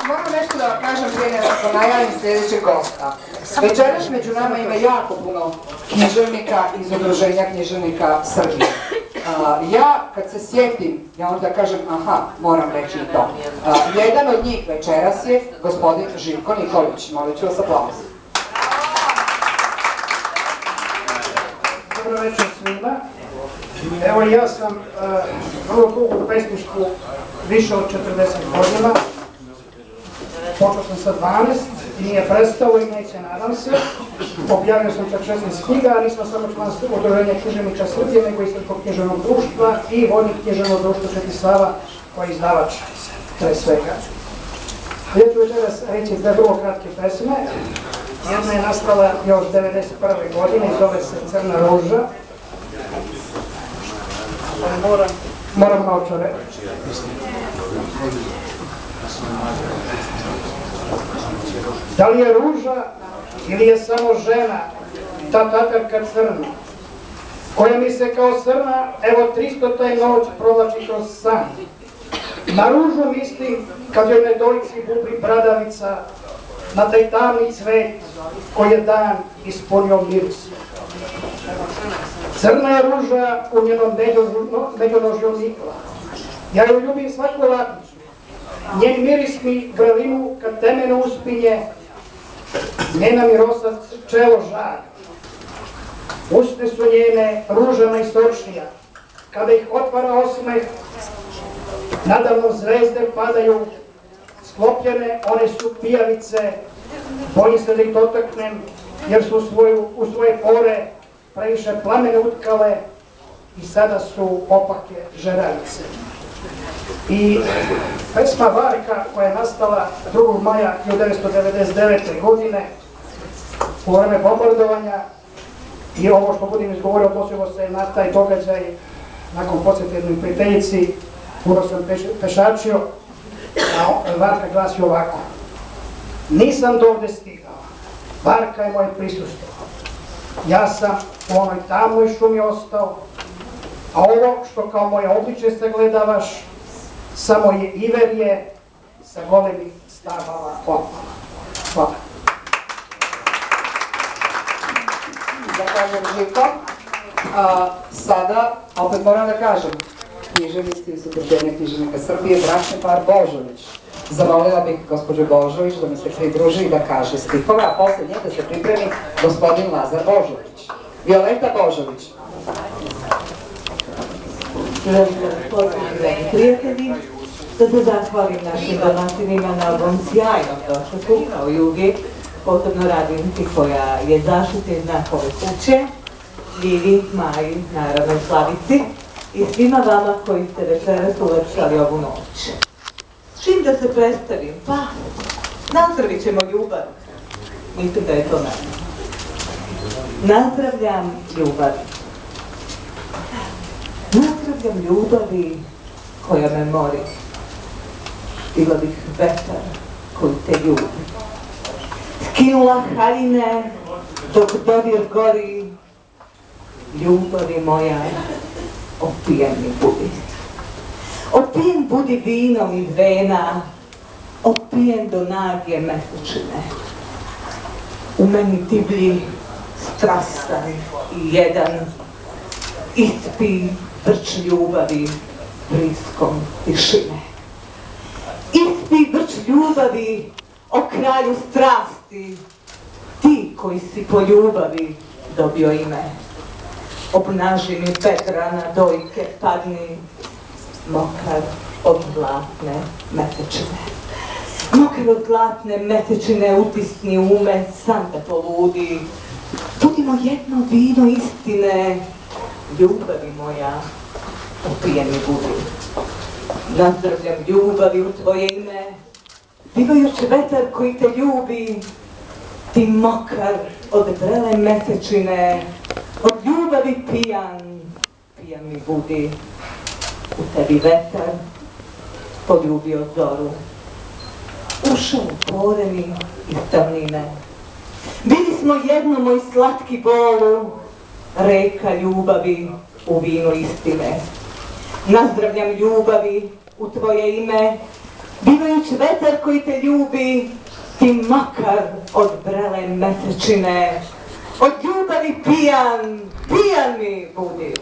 moram nešto da vam kažem prije nego što najavim sljedećeg gosta. Večeras među nama ima jako puno književnika iz Udruženja književnika Srbije. Ja, kad se sjetim, ja onda kažem, aha, moram reći i to. Jedan od njih večeras je gospodin Živko Nikolić. Molit ću vas aplauz. Dobro večer svima. Evo ja sam vrlo dugo u pesništvu, više od 40 godina. Počeo sam sa 12 i nije prestalo i neće, nadam se. Objavio sam čak 16 knjiga, a nisam samo član Udruženja književnika Srbije, nego i Srpskog književnog društva i vodnik književnog društva Sveti Sava, koji je izdavač pre svega. Ja ću večeras reći dve vrlo kratke pesme. Jedna je nastala još 1991. godine i zove se Crna ruža. Moram naočare. Da li je ruža ili je samo žena, ta tatarka crna, koja mi se kao srna, evo 300 noć provlači kroz san. Na ružu mislim kad joj nedolici bubri bradavica, na taj tamni cvet koji je dan ispunio miris. Crna je ruža u njenom međunožju nikla. Ja joj ljubim svaku latnicu. Njen miris mi vrelinu kad temene uspinje, njena mi rosa čelo žar. Usne su njene ružana i sočnija. Kada ih otvara osmeh, nadamno zvezde padaju, sklopljene, one su pijavice. Bojim se da ih dotaknem, jer su u svoje pore previše plamene utkale i sada su opake žeralice. I pesma Varka, koja je nastala 2. maja 1999. godine u vreme bombardovanja, i ovo što budem izgovorio odnosilo se na taj događaj nakon posjete jednoj prijateljici, puno sam pešačio, a Varka glasi ovako: nisam dovde stigao, Varka je moje prisustvo. Ja sam u onoj tamnoj šumi ostao, a ovo što kao moje obliče sagledavaš, samo je iverje sa golemih stabala opala. Hvala. Zahvaljujem Živko. Sada, opet moram da kažem, književnici iz Udruženja književnika Srbije, bračni par Božović. Zamolila bih gospođu Božović da mi se pridruži i da kaže stihove, a posle nje da se pripremi gospodin Lazar Božović. Violeta Božović. Dragi prijatelji, da se zahvalim našim donatorima na ovom sjajnom dočeku, kao i uvijek, posebno Radinki koja je zaštitni znak ove kuće, Lili, Maji, naravno i Slavici, i svima vama koji ste večeras ulepšali ovu noć. S čim da se predstavim? Pa, nazdravit ćemo ljubav. Mislim da je to najbolje. Nazdravljam ljubavi. Nazdravljam ljubavi koja me mori. Bila bih vetar koji te ljubi. Skinula haljine dok dodir gori. Ljubavi moja, opijen mi budi. Opijen budi vinom iz vena, opijen do nage mesečine. U meni divlji, strastan i jedan, ispi vrč ljubavi bliskom tišine. Ispi vrč ljubavi o kralju strasti, ti koji si po ljubavi dobio ime. Obnaži mi Petra na dojke, padni mokar od zlatne mesečine. Mokar od zlatne mesečine utisni ume, sam te poludi. Budimo jedno vino istine, ljubavi moja, opijen mi budi. Nazdravljam ljubavi u tvoje ime, bivajući vetar koji te ljubi, ti mokar od vrele mesečine, od ljubavi pijan, pijan mi budi. U tebi vetar poljubio zoru, ušao u koreni iz tamnine. Bili smo jedno, moj slatki bolu, reka ljubavi u vinu istine. Nazdravljam ljubavi u tvoje ime, Bivajući vetar koji te ljubi, ti makar od brele mesečine, od ljubavi pijan mi budi.